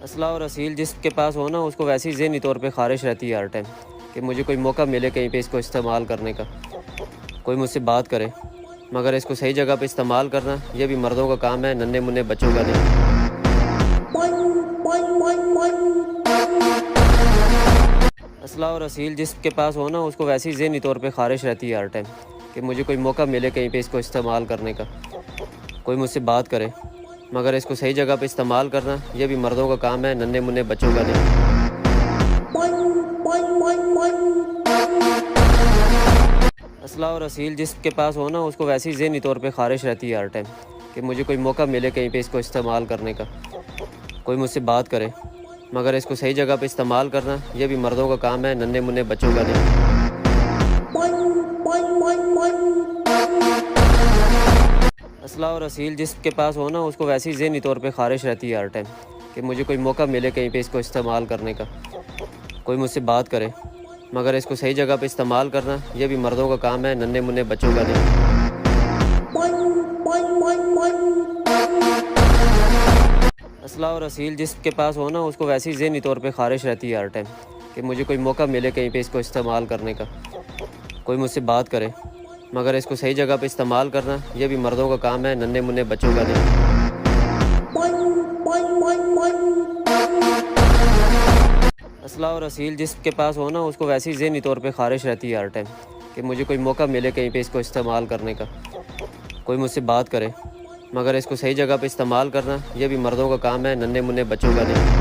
اسلحہ اور اسیل جس کے پاس ہو نا اس کو ویسی ذہنی طور پہ خارش رہتی ہے ہر ٹائم کہ مجھے کوئی موقع ملے کہیں پہ اس کو استعمال کرنے کا، کوئی مجھ سے بات کرے، مگر اس کو صحیح جگہ پہ استعمال کرنا یہ بھی مردوں کا کام ہے، ننھے منھے بچوں کا نہیں۔ اسلحہ اور اسیل جس کے پاس ہو نا اس کو ویسی ذہنی طور پہ خارش رہتی ہے ہر ٹائم کہ مجھے کوئی موقع ملے کہیں پہ اس کو استعمال کرنے کا، کوئی مجھ سے بات کرے، مگر اس کو صحیح جگہ پہ استعمال کرنا یہ بھی مردوں کا کام ہے، ننھے منھے بچوں کا نہیں۔ اسلحہ اور اسیل جس کے پاس ہو نا اس کو ویسی ذہنی طور پہ خارش رہتی ہے ہر ٹائم کہ مجھے کوئی موقع ملے کہیں پہ اس کو استعمال کرنے کا، کوئی مجھ سے بات کرے، مگر اس کو صحیح جگہ پہ استعمال کرنا یہ بھی مردوں کا کام ہے، ننھے منھے بچوں کا نہیں۔ اسلحہ اور اسیل جس کے پاس ہو نا اس کو ویسی ذہنی طور پہ خارش رہتی ہے ہر ٹائم کہ مجھے کوئی موقع ملے کہیں پہ اس کو استعمال کرنے کا، کوئی مجھ سے بات کرے، مگر اس کو صحیح جگہ پہ استعمال کرنا یہ بھی مردوں کا کام ہے، ننھے منھے بچوں کا نہیں۔ اسلحہ اور اسیل جس کے پاس ہو نا اس کو ویسی ذہنی طور پہ خارش رہتی ہے ہر ٹائم کہ مجھے کوئی موقع ملے کہیں پہ اس کو استعمال کرنے کا، کوئی مجھ سے بات کرے، مگر اس کو صحیح جگہ پہ استعمال کرنا یہ بھی مردوں کا کام ہے، ننھے منھے بچوں کا نہیں۔ اسلحہ اور اسیل جس کے پاس ہو نا اس کو ویسی ذہنی طور پہ خارش رہتی ہے ہر ٹائم کہ مجھے کوئی موقع ملے کہیں پہ اس کو استعمال کرنے کا، کوئی مجھ سے بات کرے، مگر اس کو صحیح جگہ پہ استعمال کرنا یہ بھی مردوں کا کام ہے، ننھے منھے بچوں کا نہیں۔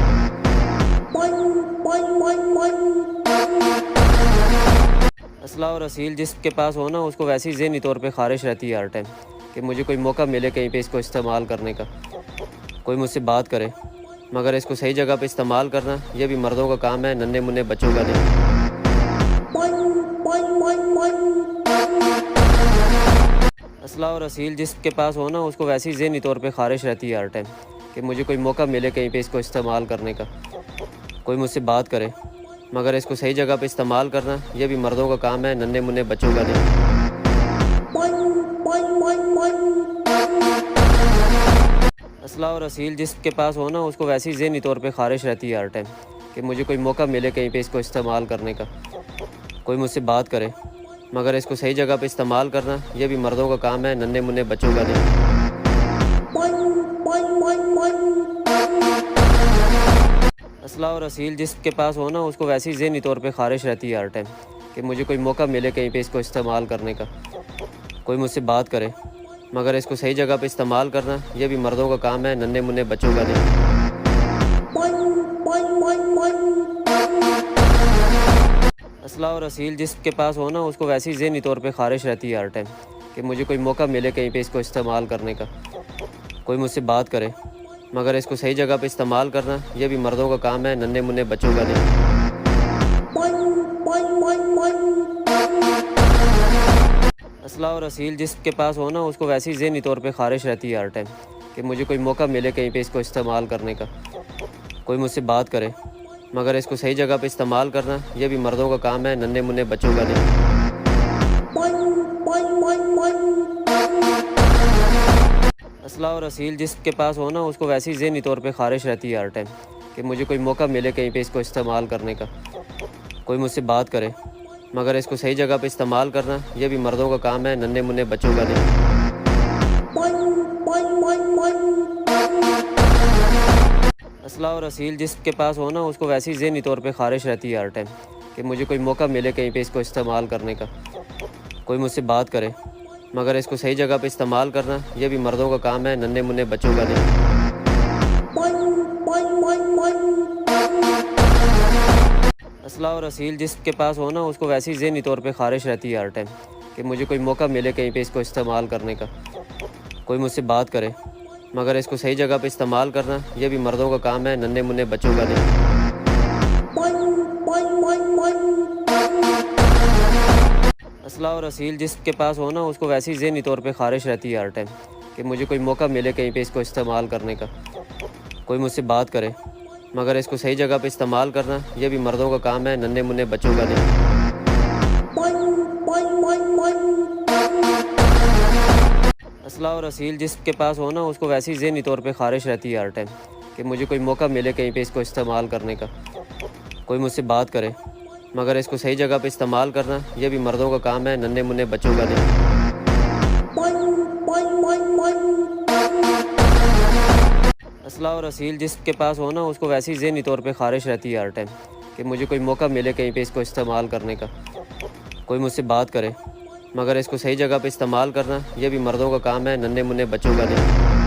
اسلحہ اور اسیل جس کے پاس ہو نا اس کو ویسی ذہنی طور پہ خارش رہتی ہے ہر ٹائم کہ مجھے کوئی موقع ملے کہیں پہ اس کو استعمال کرنے کا، کوئی مجھ سے بات کرے، مگر اس کو صحیح جگہ پہ استعمال کرنا یہ بھی مردوں کا کام ہے، ننھے منھے بچوں کا نہیں۔ اسلحہ اور اسیل جس کے پاس ہو نا اس کو ویسی ذہنی طور پہ خارش رہتی ہے ہر ٹائم کہ مجھے کوئی موقع ملے کہیں پہ اس کو استعمال کرنے کا، کوئی مجھ سے بات کرے، مگر اس کو صحیح جگہ پہ استعمال کرنا یہ بھی مردوں کا کام ہے، ننھے منھے بچوں کا نہیں۔ اسلحہ اور اسیل جس کے پاس ہو نا اس کو ویسی ذہنی طور پہ خارش رہتی ہے ہر ٹائم کہ مجھے کوئی موقع ملے کہیں پہ اس کو استعمال کرنے کا، کوئی مجھ سے بات کرے، مگر اس کو صحیح جگہ پہ استعمال کرنا یہ بھی مردوں کا کام ہے، ننھے منھے بچوں کا نہیں۔ اسلحہ اور اسیل جس کے پاس ہو نا اس کو ویسی ذہنی طور پہ خارش رہتی ہے ہر ٹائم کہ مجھے کوئی موقع ملے کہیں پہ اس کو استعمال کرنے کا، کوئی مجھ سے بات کرے، مگر اس کو صحیح جگہ پہ استعمال کرنا یہ بھی مردوں کا کام ہے، ننھے منھے بچوں کا نہیں۔ اسلحہ اور اسیل جس کے پاس ہو نا اس کو ویسی ذہنی طور پہ خارش رہتی ہے ہر ٹائم کہ مجھے کوئی موقع ملے کہیں پہ اس کو استعمال کرنے کا، کوئی مجھ سے بات کرے، مگر اس کو صحیح جگہ پہ استعمال کرنا یہ بھی مردوں کا کام ہے، ننھے منھے بچوں کا نہیں۔ اسلحہ اور اسیل جس کے پاس ہو نا اس کو ویسی ذہنی طور پہ خارش رہتی ہے ہر ٹائم کہ مجھے کوئی موقع ملے کہیں پہ اس کو استعمال کرنے کا، کوئی مجھ سے بات کرے، مگر اس کو صحیح جگہ پہ استعمال کرنا یہ بھی مردوں کا کام ہے، ننھے منھے بچوں کا نہیں۔ اسلحہ اور اسیل جس کے پاس ہو نا اس کو ویسی ذہنی طور پہ خارش رہتی ہے ہر ٹائم کہ مجھے کوئی موقع ملے کہیں پہ اس کو استعمال کرنے کا، کوئی مجھ سے بات کرے، مگر اس کو صحیح جگہ پہ استعمال کرنا یہ بھی مردوں کا کام ہے، ننھے منھے بچوں کا نہیں۔ اسلحہ اور اسیل جس کے پاس ہو نا اس کو ویسی ذہنی طور پہ خارش رہتی ہے ہر ٹائم کہ مجھے کوئی موقع ملے کہیں پہ اس کو استعمال کرنے کا، کوئی مجھ سے بات کرے، مگر اس کو صحیح جگہ پہ استعمال کرنا یہ بھی مردوں کا کام ہے، ننھے منھے بچوں کا نہیں۔ اسلحہ اور اسیل جس کے پاس ہو نا اس کو ویسی ذہنی طور پہ خارش رہتی ہے ہر ٹائم کہ مجھے کوئی موقع ملے کہیں پہ اس کو استعمال کرنے کا، کوئی مجھ سے بات کرے، مگر اس کو صحیح جگہ پہ استعمال کرنا یہ بھی مردوں کا کام ہے، ننھے منھے بچوں کا نہیں۔ اسلحہ اور اسیل جس کے پاس ہو نا اس کو ویسی ذہنی طور پہ خارش رہتی ہے ہر ٹائم کہ مجھے کوئی موقع ملے کہیں پہ اس کو استعمال کرنے کا، کوئی مجھ سے بات کرے، مگر اس کو صحیح جگہ پہ استعمال کرنا یہ بھی مردوں کا کام ہے، ننھے منھے بچوں کا نہیں۔ اسلحہ اور اسیل جس کے پاس ہو نا اس کو ویسی ذہنی طور پہ خارش رہتی ہے ہر ٹائم کہ مجھے کوئی موقع ملے کہیں پہ اس کو استعمال کرنے کا، کوئی مجھ سے بات کرے، مگر اس کو صحیح جگہ پہ استعمال کرنا یہ بھی مردوں کا کام ہے، ننھے منھے بچوں کا نہیں۔ اسلحہ اور اسیل جس کے پاس ہو نا، اس کو ویسے ہی ذہنی طور پہ خارش رہتی ہے ہر ٹائم کہ مجھے کوئی موقع ملے کہیں پہ اس کو استعمال کرنے کا، کوئی مجھ سے بات کرے، مگر اس کو صحیح جگہ پہ استعمال کرنا یہ بھی مردوں کا کام ہے، ننھے منھے بچوں کا نہیں۔